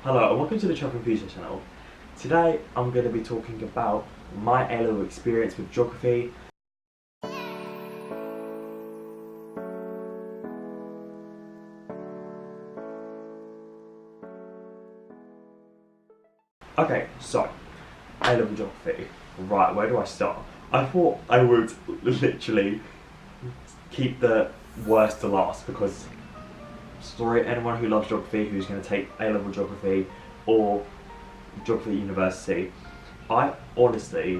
Hello and welcome to the Travel Future channel. Today I'm going to be talking about my A-level experience with geography. Okay, so A-level geography. Right, where do I start? I thought I would literally keep the worst to last because, sorry, anyone who loves geography who's going to take A-level geography or geography at university, I honestly,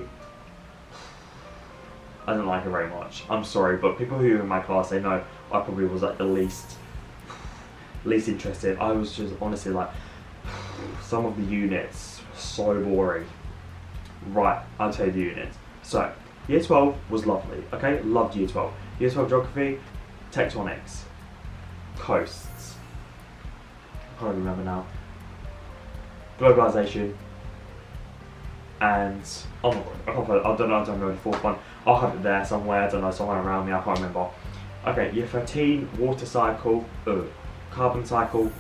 I don't like it very much. I'm sorry, but people who are in my class, they know I probably was like the least interested. I was just honestly like, some of the units were so boring. Right, I'll tell you the units. So, year 12 was lovely, okay? Loved year 12. Year 12 geography, tectonics, coasts, I can't remember now, globalisation, and oh my god, I don't know the fourth one. I'll have it there somewhere, I don't know, somewhere around me, I can't remember. Okay, year 13, water cycle, carbon cycle,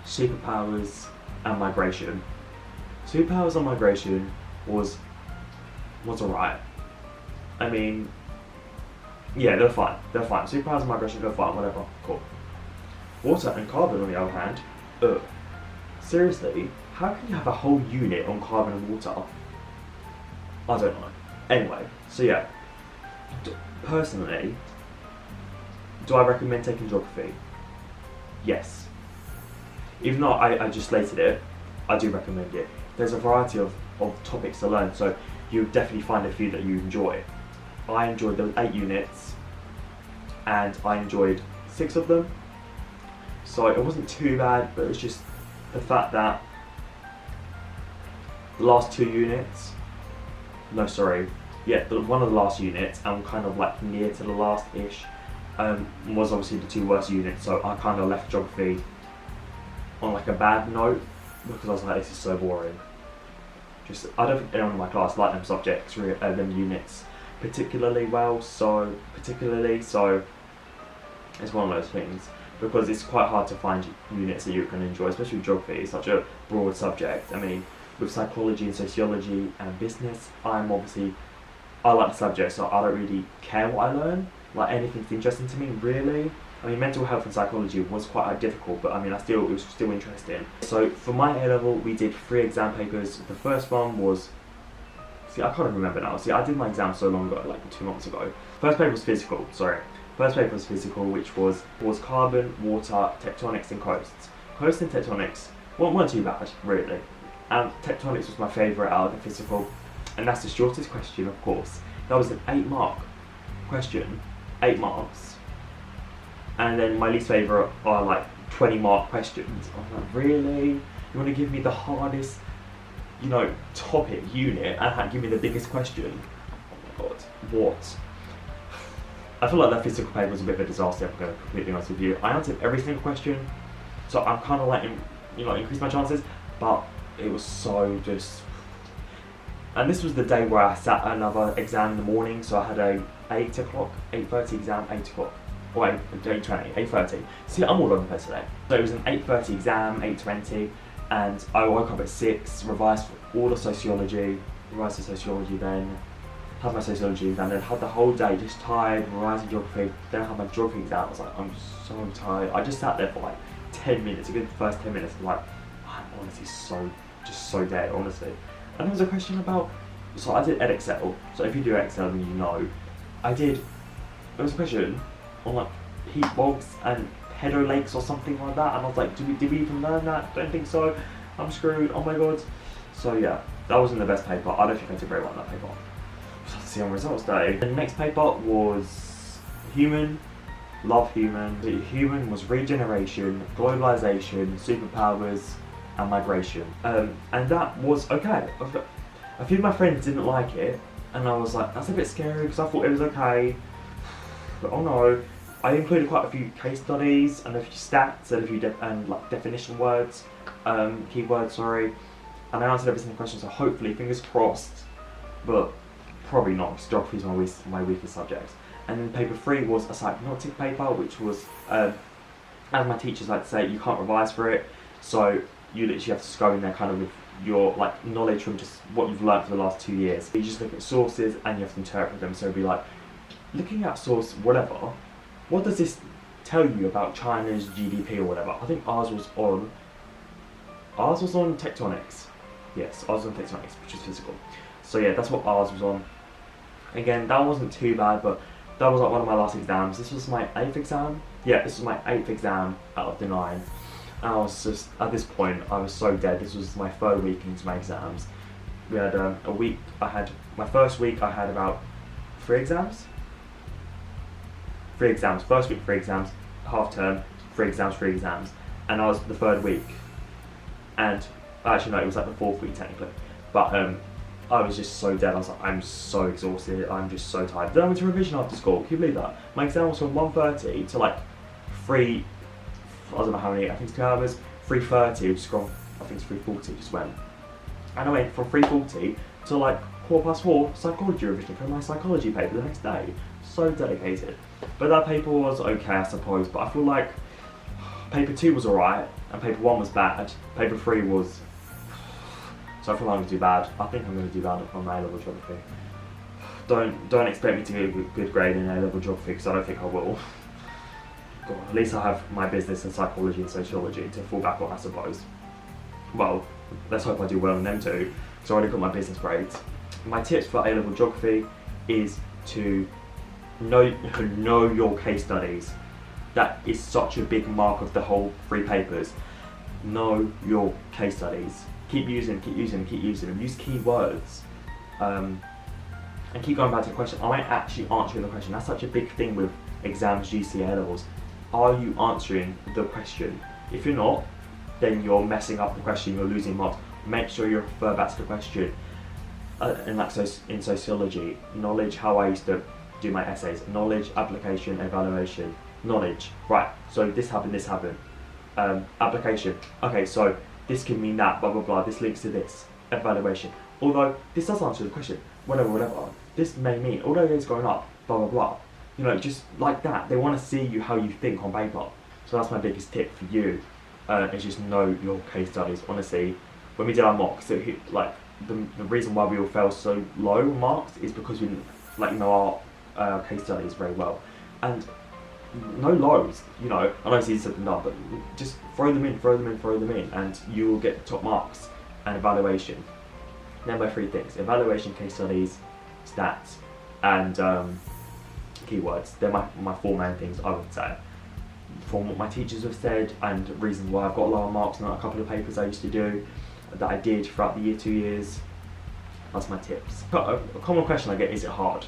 superpowers and migration. Superpowers and migration was alright. I mean, yeah, they're fine. Superpowers and migration, they're fine, whatever, cool. Water and carbon, on the other hand, seriously, how can you have a whole unit on carbon and water? I don't know. Anyway, so yeah, personally, do I recommend taking geography? Yes. Even though I just slated it, I do recommend it. There's a variety of topics to learn, so you'll definitely find a few that you enjoy. I enjoyed the 8 units, and I enjoyed 6 of them. So it wasn't too bad, but it's just the fact that the last 2 units, one of the last units, and kind of like near to the last-ish, was obviously the 2 worst units, so I kind of left geography on like a bad note, because I was like, this is so boring. I don't think anyone in my class liked them subjects, them units particularly well, so it's one of those things, because it's quite hard to find units that you can enjoy, especially with geography. It's such a broad subject. I mean, with psychology and sociology and business, I like the subject, so I don't really care what I learn. Like, anything's interesting to me, really. I mean, mental health and psychology was quite difficult, but I mean, it was still interesting. So for my A-level, we did 3 exam papers. The first one was, I can't remember now. I did my exam so long ago, like 2 months ago. First paper was physical, which was carbon, water, tectonics and coasts. Coasts and tectonics weren't too bad, really. And tectonics was my favourite out of the physical, and that's the shortest question, of course. That was an 8-mark question, 8 marks. And then my least favourite are like 20-mark questions. I was like, really? You want to give me the hardest, topic, unit, and give me the biggest question? Oh my god, what? I feel like that physical paper was a bit of a disaster, if I'm going to be completely honest with you. I answered every single question, so I'm kind of like, increase my chances, but it was so just... And this was the day where I sat another exam in the morning, so I had a 8:30 exam, 8 o'clock. Or 8:30. See, I'm all over the place today. So it was an 8:30 exam, 8:20, and I woke up at 6, revised for all the sociology, then had my sociology exam, then had the whole day just tired, revising geography, then I had my geography exam. I was like, I'm so tired. I just sat there for like 10 minutes, a good first 10 minutes, I'm like, I'm honestly so dead, honestly. And there was a question about, so I did Edexcel, so if you do Excel then you know, there was a question on like heat bogs and pedo lakes or something like that, and I was like, did we even learn that? Don't think so. I'm screwed, oh my god. So yeah, that wasn't the best paper. I don't think I did very well on that paper. We'll have to see on results day. The next paper was human, love human. The human was regeneration, globalization, superpowers and migration. And that was okay. A few of my friends didn't like it, and I was like, that's a bit scary, because I thought it was okay. But oh no. I included quite a few case studies and a few stats and a few definition words, keywords, sorry, and I answered every single question, so hopefully, fingers crossed, but probably not, because geography is my weakest subject. And then paper 3 was a psychotic paper, which was as my teachers like to say, you can't revise for it, so you literally have to just go in there kind of with your like knowledge from just what you've learned for the last 2 years. You just look at sources and you have to interpret them. So it'd be like, looking at source whatever, what does this tell you about China's GDP or whatever? I think ours was on tectonics. Yes, ours was on tectonics, which is physical. So yeah, that's what ours was on. Again, that wasn't too bad, but that was like one of my last exams. This was my 8th exam. Yeah, this was my 8th exam out of the 9. And I was just, at this point, I was so dead. This was my 3rd week into my exams. We had a week, my first week I had about 3 exams. 3 exams, first week 3 exams, half term, 3 exams. And I was the 3rd week. And, actually no, it was like the 4th week technically. But I was just so dead. I was like, I'm so exhausted, I'm just so tired. Then I went to revision after school, can you believe that? My exam was from 1:30 to like 3, I don't know how many, I think it's 2 hours, 3:30, which is gone, I think it's 3:40 just went. And I went from 3:40 to like 4:15 psychology revision for my psychology paper the next day. So dedicated. But that paper was okay, I suppose, but I feel like paper 2 was alright, and paper 1 was bad, paper 3 was, so I feel like I'm going to do bad. I think I'm going to do bad on my A-level geography. Don't expect me to get a good grade in A-level geography, because I don't think I will. God, at least I have my business and psychology and sociology to fall back on, I suppose. Well, let's hope I do well in them too, because I already got my business grades. My tips for A-level geography is to know your case studies. That is such a big mark of the whole 3 papers. Know your case studies. Keep using them. Use keywords. And keep going back to the question. Am I actually answering the question? That's such a big thing with exams, GCSE, A-levels. Are you answering the question? If you're not, then you're messing up the question, you're losing marks. Make sure you refer back to the question. And like in sociology, knowledge, how I used to do my essays. Knowledge, application, evaluation. Knowledge, right, so this happened. Application, okay, so this can mean that, blah blah blah, this links to this. Evaluation, although this does answer the question, whatever, this may mean, although it's going up, blah blah blah. You know, just like that, they want to see you how you think on paper. So that's my biggest tip for you, is just know your case studies. Honestly, when we did our mocks, like the reason why we all fell so low marks is because we didn't like know our case studies very well. And no lows, you know, I know it's easy to know, but just throw them in, and you will get top marks. And evaluation. Then by 3 things: evaluation, case studies, stats, and keywords. They're my 4 main things, I would say. From what my teachers have said, and reasons why I've got lower marks than a couple of papers I used to do, that I did throughout the year, 2 years. That's my tips. A common question I get: is it hard?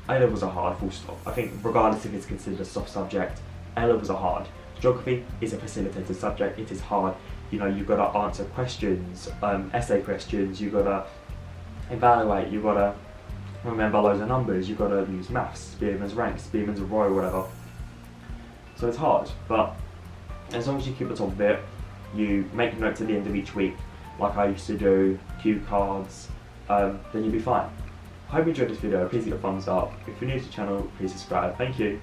A-levels are hard, full stop. I think regardless if it's considered a soft subject, A-levels are hard. Geography is a facilitated subject, it is hard. You know, you've got to answer questions, essay questions, you've got to evaluate, you've got to remember loads of numbers, you've got to use maths, Spearman's rank, Spearman's row, whatever. So it's hard, but as long as you keep on top of it, you make notes at the end of each week, like I used to do, cue cards, then you'll be fine. I hope you enjoyed this video. Please give it a thumbs up. If you're new to the channel, please subscribe. Thank you.